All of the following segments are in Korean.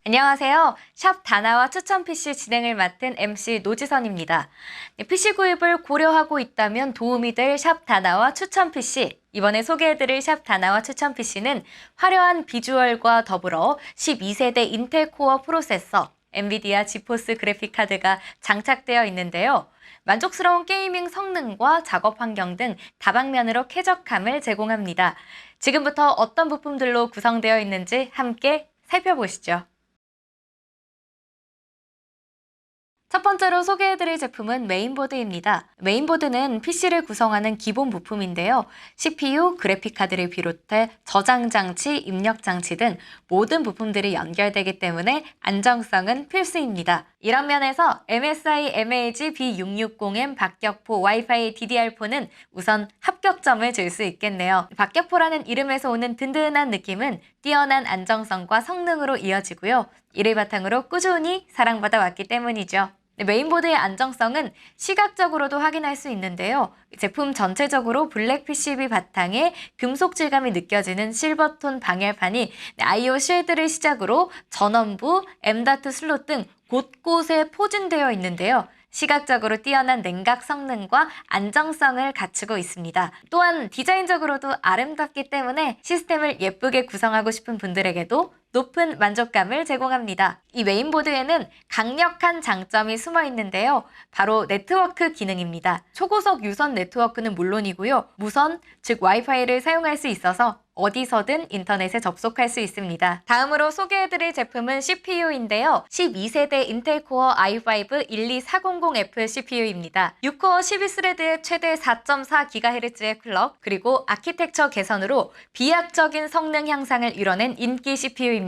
안녕하세요. 샵 다나와 추천 PC 진행을 맡은 MC 노지선입니다. PC 구입을 고려하고 있다면 도움이 될 샵 다나와 추천 PC. 이번에 소개해드릴 샵 다나와 추천 PC는 화려한 비주얼과 더불어 12세대 인텔 코어 프로세서, 엔비디아 지포스 그래픽 카드가 장착되어 있는데요. 만족스러운 게이밍 성능과 작업 환경 등 다방면으로 쾌적함을 제공합니다. 지금부터 어떤 부품들로 구성되어 있는지 함께 살펴보시죠. 첫 번째로 소개해드릴 제품은 메인보드입니다. 메인보드는 PC를 구성하는 기본 부품인데요. CPU, 그래픽카드를 비롯해 저장장치, 입력장치 등 모든 부품들이 연결되기 때문에 안정성은 필수입니다. 이런 면에서 MSI MAG B660M 박격포 와이파이 DDR4는 우선 합격점을 줄 수 있겠네요. 박격포라는 이름에서 오는 든든한 느낌은 뛰어난 안정성과 성능으로 이어지고요. 이를 바탕으로 꾸준히 사랑받아 왔기 때문이죠. 메인보드의 안정성은 시각적으로도 확인할 수 있는데요. 제품 전체적으로 블랙 PCB 바탕에 금속 질감이 느껴지는 실버톤 방열판이 I/O 쉴드를 시작으로 전원부, M.2 슬롯 등 곳곳에 포진되어 있는데요. 시각적으로 뛰어난 냉각 성능과 안정성을 갖추고 있습니다. 또한 디자인적으로도 아름답기 때문에 시스템을 예쁘게 구성하고 싶은 분들에게도 높은 만족감을 제공합니다. 이 메인보드에는 강력한 장점이 숨어 있는데요. 바로 네트워크 기능입니다. 초고속 유선 네트워크는 물론이고요. 무선, 즉 와이파이를 사용할 수 있어서 어디서든 인터넷에 접속할 수 있습니다. 다음으로 소개해드릴 제품은 CPU인데요. 12세대 인텔 코어 i5-12400F CPU입니다. 6코어 12스레드의 최대 4.4GHz의 클럭, 그리고 아키텍처 개선으로 비약적인 성능 향상을 이뤄낸 인기 CPU입니다.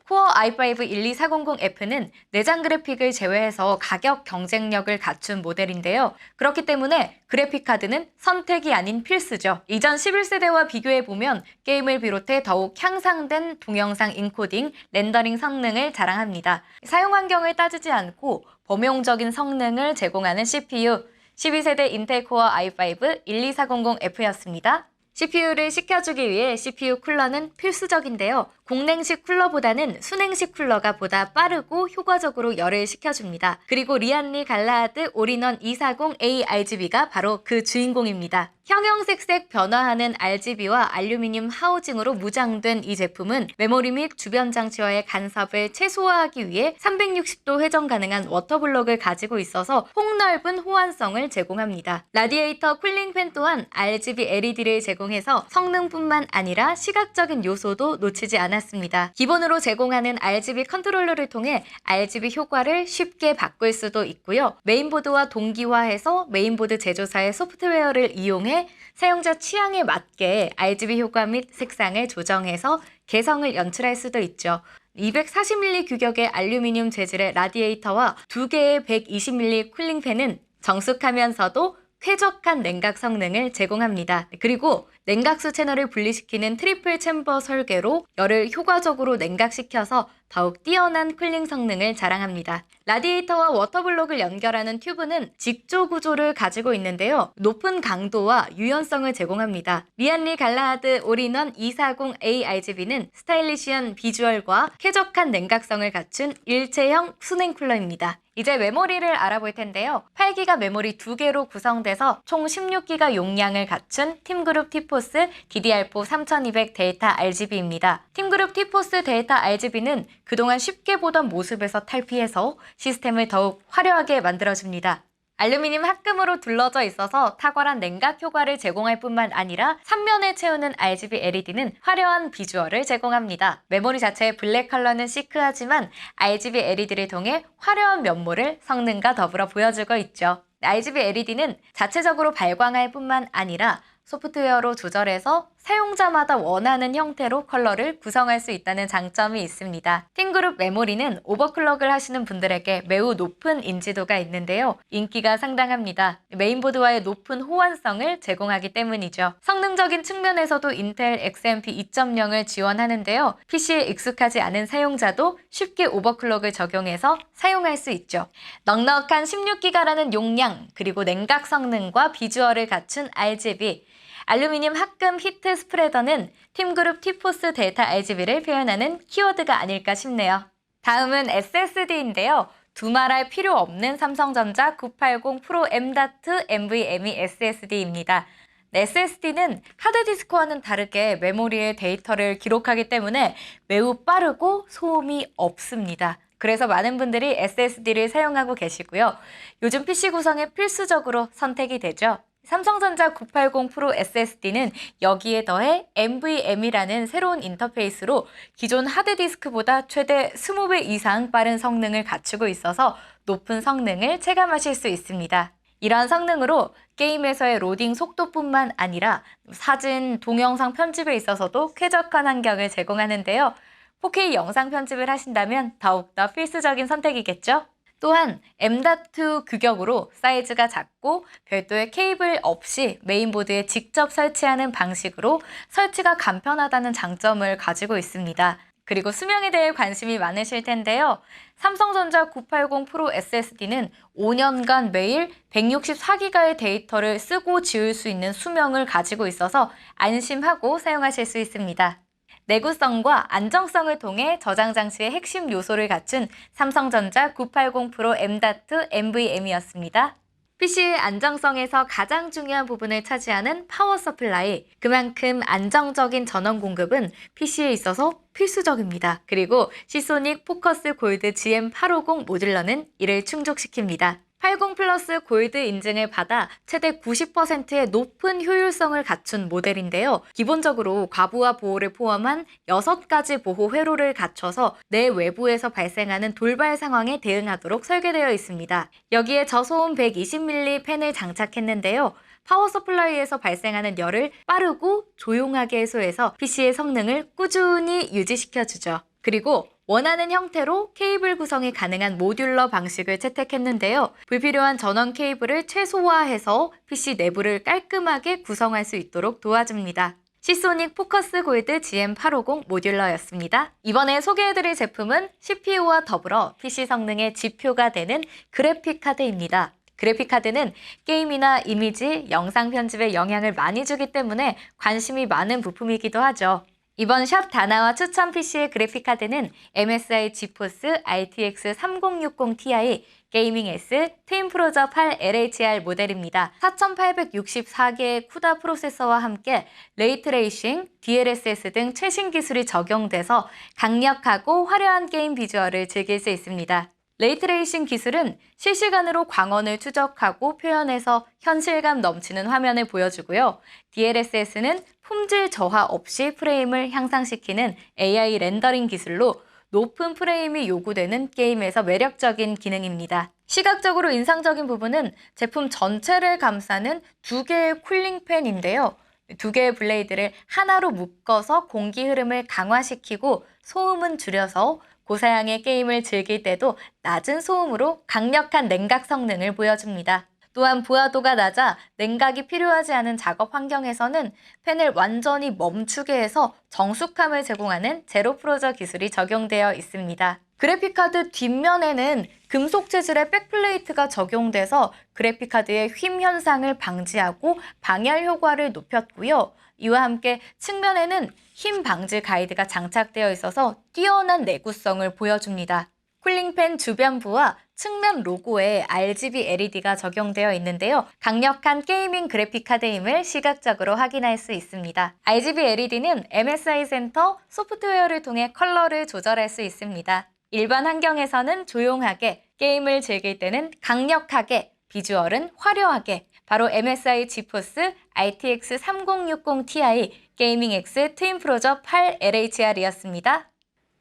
코어 i5-12400F는 내장 그래픽을 제외해서 가격 경쟁력을 갖춘 모델인데요. 그렇기 때문에 그래픽카드는 선택이 아닌 필수죠. 이전 11세대와 비교해보면 게임을 비롯해 더욱 향상된 동영상 인코딩, 렌더링 성능을 자랑합니다. 사용 환경을 따지지 않고 범용적인 성능을 제공하는 CPU, 12세대 인텔 코어 i5-12400F였습니다. CPU를 식혀주기 위해 CPU 쿨러는 필수적인데요. 공냉식 쿨러보다는 순냉식 쿨러가 보다 빠르고 효과적으로 열을 식혀줍니다. 그리고 리안리 갈라하드 올인원 240A RGB가 바로 그 주인공입니다. 형형색색 변화하는 RGB와 알루미늄 하우징으로 무장된 이 제품은 메모리 및 주변 장치와의 간섭을 최소화하기 위해 360도 회전 가능한 워터블럭을 가지고 있어서 폭넓은 호환성을 제공합니다. 라디에이터 쿨링팬 또한 RGB LED를 제공해서 성능뿐만 아니라 시각적인 요소도 놓치지 않았습니다. 기본으로 제공하는 RGB 컨트롤러를 통해 RGB 효과를 쉽게 바꿀 수도 있고요. 메인보드와 동기화해서 메인보드 제조사의 소프트웨어를 이용해 사용자 취향에 맞게 RGB 효과 및 색상을 조정해서 개성을 연출할 수도 있죠. 240mm 규격의 알루미늄 재질의 라디에이터와 2개의 120mm 쿨링팬은 정숙하면서도 쾌적한 냉각 성능을 제공합니다. 그리고 냉각수 채널을 분리시키는 트리플 챔버 설계로 열을 효과적으로 냉각시켜서 더욱 뛰어난 쿨링 성능을 자랑합니다. 라디에이터와 워터블럭을 연결하는 튜브는 직조 구조를 가지고 있는데요. 높은 강도와 유연성을 제공합니다. 리안리 갈라하드 올인원 240A RGB는 스타일리시한 비주얼과 쾌적한 냉각성을 갖춘 일체형 순행 쿨러입니다. 이제 메모리를 알아볼 텐데요. 8기가 메모리 2개로 구성돼서 총 16기가 용량을 갖춘 팀그룹 티포스 DDR4 3200 데이터 RGB입니다. 팀그룹 티포스 데이터 RGB는 그동안 쉽게 보던 모습에서 탈피해서 시스템을 더욱 화려하게 만들어줍니다. 알루미늄 합금으로 둘러져 있어서 탁월한 냉각 효과를 제공할 뿐만 아니라 3면을 채우는 RGB LED는 화려한 비주얼을 제공합니다. 메모리 자체의 블랙 컬러는 시크하지만 RGB LED를 통해 화려한 면모를 성능과 더불어 보여주고 있죠. RGB LED는 자체적으로 발광할 뿐만 아니라 소프트웨어로 조절해서 사용자마다 원하는 형태로 컬러를 구성할 수 있다는 장점이 있습니다. 팀그룹 메모리는 오버클럭을 하시는 분들에게 매우 높은 인지도가 있는데요. 인기가 상당합니다. 메인보드와의 높은 호환성을 제공하기 때문이죠. 성능적인 측면에서도 인텔 XMP 2.0을 지원하는데요. PC에 익숙하지 않은 사용자도 쉽게 오버클럭을 적용해서 사용할 수 있죠. 넉넉한 16기가라는 용량, 그리고 냉각 성능과 비주얼을 갖춘 RGB, 알루미늄 합금 히트 스프레더는 팀그룹 티포스 데이터 RGB를 표현하는 키워드가 아닐까 싶네요. 다음은 SSD인데요. 두말할 필요 없는 삼성전자 980 프로 M.2 NVMe SSD입니다. SSD는 하드디스크와는 다르게 메모리에 데이터를 기록하기 때문에 매우 빠르고 소음이 없습니다. 그래서 많은 분들이 SSD를 사용하고 계시고요. 요즘 PC 구성에 필수적으로 선택이 되죠. 삼성전자 980 프로 SSD는 여기에 더해 NVMe라는 새로운 인터페이스로 기존 하드디스크보다 최대 20배 이상 빠른 성능을 갖추고 있어서 높은 성능을 체감하실 수 있습니다. 이러한 성능으로 게임에서의 로딩 속도뿐만 아니라 사진, 동영상 편집에 있어서도 쾌적한 환경을 제공하는데요. 4K 영상 편집을 하신다면 더욱더 필수적인 선택이겠죠? 또한 M.2 규격으로 사이즈가 작고 별도의 케이블 없이 메인보드에 직접 설치하는 방식으로 설치가 간편하다는 장점을 가지고 있습니다. 그리고 수명에 대해 관심이 많으실 텐데요. 삼성전자 980 프로 SSD는 5년간 매일 164기가의 데이터를 쓰고 지울 수 있는 수명을 가지고 있어서 안심하고 사용하실 수 있습니다. 내구성과 안정성을 통해 저장 장치의 핵심 요소를 갖춘 삼성전자 980 프로 M.2 NVMe였습니다. PC의 안정성에서 가장 중요한 부분을 차지하는 파워 서플라이, 그만큼 안정적인 전원 공급은 PC에 있어서 필수적입니다. 그리고 시소닉 포커스 골드 GM850 모듈러는 이를 충족시킵니다. 80 플러스 골드 인증을 받아 최대 90%의 높은 효율성을 갖춘 모델인데요. 기본적으로 과부하 보호를 포함한 6가지 보호 회로를 갖춰서 내 외부에서 발생하는 돌발 상황에 대응하도록 설계되어 있습니다. 여기에 저소음 120mm 팬을 장착했는데요. 파워 서플라이에서 발생하는 열을 빠르고 조용하게 해소해서 PC의 성능을 꾸준히 유지시켜주죠. 그리고 원하는 형태로 케이블 구성이 가능한 모듈러 방식을 채택했는데요. 불필요한 전원 케이블을 최소화해서 PC 내부를 깔끔하게 구성할 수 있도록 도와줍니다. 시소닉 포커스 골드 GM850 모듈러였습니다. 이번에 소개해드릴 제품은 CPU와 더불어 PC 성능의 지표가 되는 그래픽 카드입니다. 그래픽 카드는 게임이나 이미지, 영상 편집에 영향을 많이 주기 때문에 관심이 많은 부품이기도 하죠. 이번 샵 다나와 추천 PC의 그래픽카드는 MSI 지포스 RTX 3060 Ti 게이밍 S 트윈 프로저 8 LHR 모델입니다. 4864개의 쿠다 프로세서와 함께 레이트레이싱, DLSS 등 최신 기술이 적용돼서 강력하고 화려한 게임 비주얼을 즐길 수 있습니다. 레이트레이싱 기술은 실시간으로 광원을 추적하고 표현해서 현실감 넘치는 화면을 보여주고요. DLSS는 품질 저하 없이 프레임을 향상시키는 AI 렌더링 기술로 높은 프레임이 요구되는 게임에서 매력적인 기능입니다. 시각적으로 인상적인 부분은 제품 전체를 감싸는 2개의 쿨링팬인데요. 2개의 블레이드를 하나로 묶어서 공기 흐름을 강화시키고 소음은 줄여서 고사양의 게임을 즐길 때도 낮은 소음으로 강력한 냉각 성능을 보여줍니다. 또한 부하도가 낮아 냉각이 필요하지 않은 작업 환경에서는 팬을 완전히 멈추게 해서 정숙함을 제공하는 제로 프로저 기술이 적용되어 있습니다. 그래픽카드 뒷면에는 금속 재질의 백플레이트가 적용돼서 그래픽카드의 휨 현상을 방지하고 방열 효과를 높였고요. 이와 함께 측면에는 힘 방지 가이드가 장착되어 있어서 뛰어난 내구성을 보여줍니다. 쿨링팬 주변부와 측면 로고에 RGB LED가 적용되어 있는데요. 강력한 게이밍 그래픽카드임을 시각적으로 확인할 수 있습니다. RGB LED는 MSI 센터 소프트웨어를 통해 컬러를 조절할 수 있습니다. 일반 환경에서는 조용하게, 게임을 즐길 때는 강력하게, 비주얼은 화려하게, 바로 MSI 지포스 RTX 3060 Ti 게이밍 X 트윈 프로저 8 LHR이었습니다.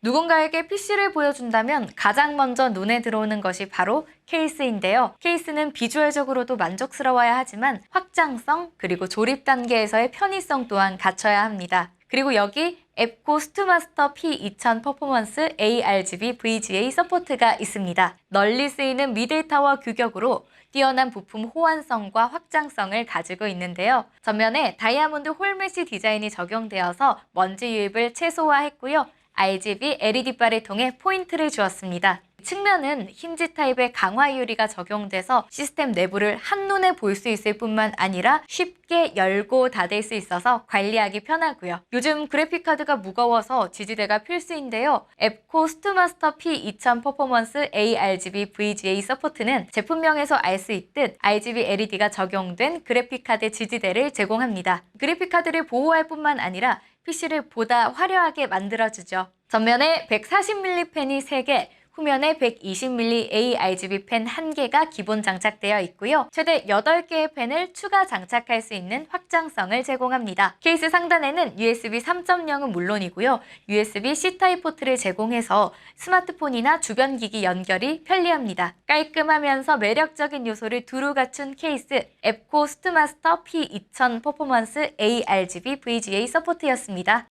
누군가에게 PC를 보여준다면 가장 먼저 눈에 들어오는 것이 바로 케이스인데요. 케이스는 비주얼적으로도 만족스러워야 하지만 확장성 그리고 조립 단계에서의 편의성 또한 갖춰야 합니다. 그리고 여기 앱코 스투마스터 P2000 퍼포먼스 ARGB VGA 서포트가 있습니다. 널리 쓰이는 미들타워 규격으로 뛰어난 부품 호환성과 확장성을 가지고 있는데요. 전면에 다이아몬드 홀메시 디자인이 적용되어서 먼지 유입을 최소화했고요. RGB LED바를 통해 포인트를 주었습니다. 측면은 힌지 타입의 강화 유리가 적용돼서 시스템 내부를 한눈에 볼 수 있을 뿐만 아니라 쉽게 열고 닫을 수 있어서 관리하기 편하고요. 요즘 그래픽카드가 무거워서 지지대가 필수인데요. 앱코 스투마스터 P2000 퍼포먼스 ARGB VGA 서포트는 제품명에서 알 수 있듯 RGB LED가 적용된 그래픽카드 지지대를 제공합니다. 그래픽카드를 보호할 뿐만 아니라 PC를 보다 화려하게 만들어주죠. 전면에 140mm 펜이 3개, 후면에 120mm ARGB 펜 1개가 기본 장착되어 있고요. 최대 8개의 펜을 추가 장착할 수 있는 확장성을 제공합니다. 케이스 상단에는 USB 3.0은 물론이고요. USB-C 타입 포트를 제공해서 스마트폰이나 주변 기기 연결이 편리합니다. 깔끔하면서 매력적인 요소를 두루 갖춘 케이스, 앱코 스투마스터 P2000 퍼포먼스 ARGB VGA 서포트였습니다.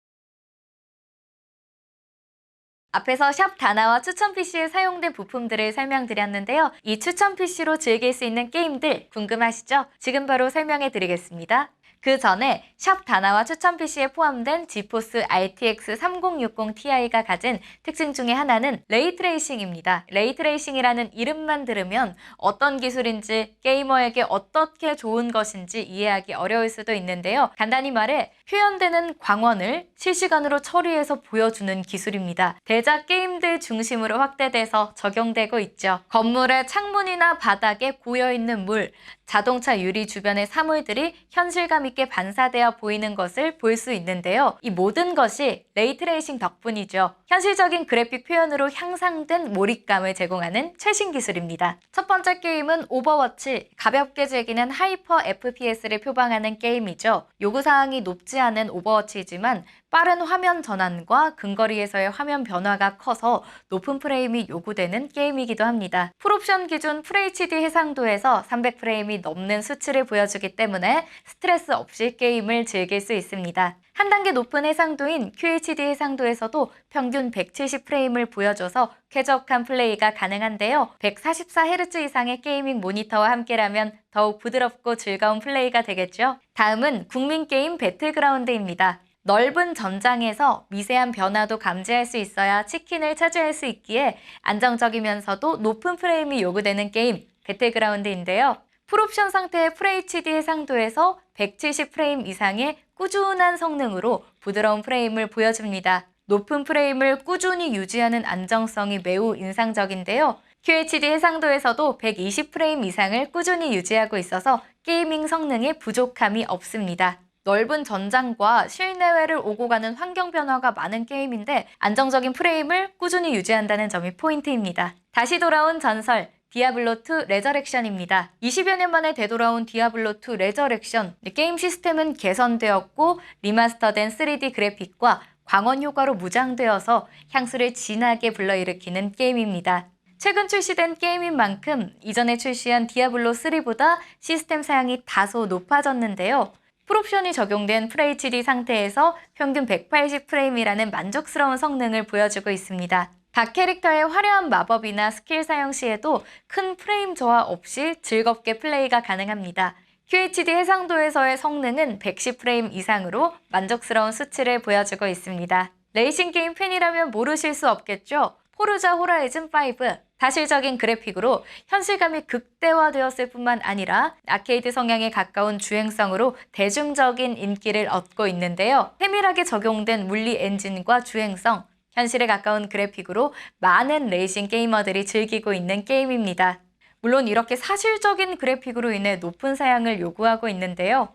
앞에서 샵 다나와 추천 PC에 사용된 부품들을 설명드렸는데요. 이 추천 PC로 즐길 수 있는 게임들 궁금하시죠? 지금 바로 설명해 드리겠습니다. 그 전에 샵 다나와 추천 PC에 포함된 지포스 RTX 3060 Ti가 가진 특징 중에 하나는 레이트레이싱입니다. 레이트레이싱이라는 이름만 들으면 어떤 기술인지 게이머에게 어떻게 좋은 것인지 이해하기 어려울 수도 있는데요. 간단히 말해 표현되는 광원을 실시간으로 처리해서 보여주는 기술입니다. 대작 게임들 중심으로 확대돼서 적용되고 있죠. 건물의 창문이나 바닥에 고여있는 물, 자동차 유리 주변의 사물들이 현실감 있게 반사되어 보이는 것을 볼 수 있는데요. 이 모든 것이 레이트레이싱 덕분이죠. 현실적인 그래픽 표현으로 향상된 몰입감을 제공하는 최신 기술입니다. 첫 번째 게임은 오버워치, 가볍게 즐기는 하이퍼 FPS를 표방하는 게임이죠. 요구사항이 높지 않은 오버워치이지만 빠른 화면 전환과 근거리에서의 화면 변화가 커서 높은 프레임이 요구되는 게임이기도 합니다. 풀옵션 기준 FHD 해상도에서 300프레임이 넘는 수치를 보여주기 때문에 스트레스 없이 게임을 즐길 수 있습니다. 한 단계 높은 해상도인 QHD 해상도에서도 평균 170프레임을 보여줘서 쾌적한 플레이가 가능한데요. 144Hz 이상의 게이밍 모니터와 함께라면 더욱 부드럽고 즐거운 플레이가 되겠죠. 다음은 국민게임 배틀그라운드입니다. 넓은 전장에서 미세한 변화도 감지할 수 있어야 치킨을 차지할 수 있기에 안정적이면서도 높은 프레임이 요구되는 게임 배틀그라운드인데요. 풀옵션 상태의 FHD 해상도에서 170프레임 이상의 꾸준한 성능으로 부드러운 프레임을 보여줍니다. 높은 프레임을 꾸준히 유지하는 안정성이 매우 인상적인데요. QHD 해상도에서도 120프레임 이상을 꾸준히 유지하고 있어서 게이밍 성능에 부족함이 없습니다. 넓은 전장과 실내외를 오고 가는 환경 변화가 많은 게임인데 안정적인 프레임을 꾸준히 유지한다는 점이 포인트입니다. 다시 돌아온 전설, 디아블로2 레저렉션입니다. 20여 년 만에 되돌아온 디아블로2 레저렉션. 게임 시스템은 개선되었고 리마스터된 3D 그래픽과 광원 효과로 무장되어서 향수를 진하게 불러일으키는 게임입니다. 최근 출시된 게임인 만큼 이전에 출시한 디아블로3보다 시스템 사양이 다소 높아졌는데요. 풀옵션이 적용된 FHD 상태에서 평균 180프레임이라는 만족스러운 성능을 보여주고 있습니다. 각 캐릭터의 화려한 마법이나 스킬 사용 시에도 큰 프레임 저하 없이 즐겁게 플레이가 가능합니다. QHD 해상도에서의 성능은 110프레임 이상으로 만족스러운 수치를 보여주고 있습니다. 레이싱 게임 팬이라면 모르실 수 없겠죠? 포르자 호라이즌 5. 사실적인 그래픽으로 현실감이 극대화되었을 뿐만 아니라 아케이드 성향에 가까운 주행성으로 대중적인 인기를 얻고 있는데요. 세밀하게 적용된 물리 엔진과 주행성, 현실에 가까운 그래픽으로 많은 레이싱 게이머들이 즐기고 있는 게임입니다. 물론 이렇게 사실적인 그래픽으로 인해 높은 사양을 요구하고 있는데요.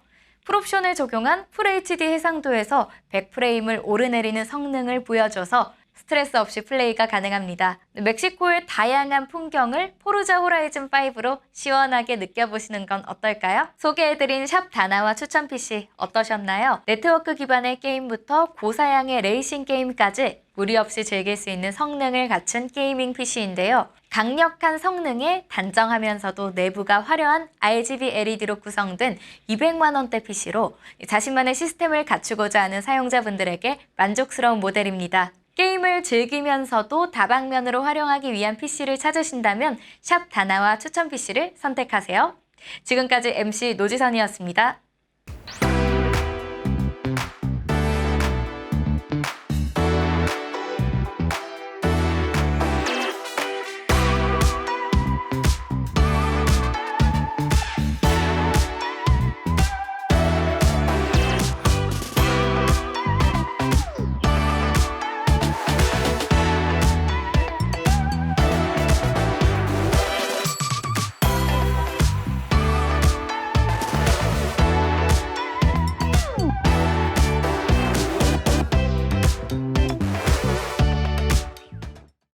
풀옵션을 적용한 FHD 해상도에서 100프레임을 오르내리는 성능을 보여줘서 스트레스 없이 플레이가 가능합니다. 멕시코의 다양한 풍경을 포르자 호라이즌 5로 시원하게 느껴보시는 건 어떨까요? 소개해드린 샵 다나와 추천 PC 어떠셨나요? 네트워크 기반의 게임부터 고사양의 레이싱 게임까지 무리 없이 즐길 수 있는 성능을 갖춘 게이밍 PC인데요. 강력한 성능에 단정하면서도 내부가 화려한 RGB LED로 구성된 200만 원대 PC로 자신만의 시스템을 갖추고자 하는 사용자분들에게 만족스러운 모델입니다. 게임을 즐기면서도 다방면으로 활용하기 위한 PC를 찾으신다면 샵 다나와 추천 PC를 선택하세요. 지금까지 MC 노지선이었습니다.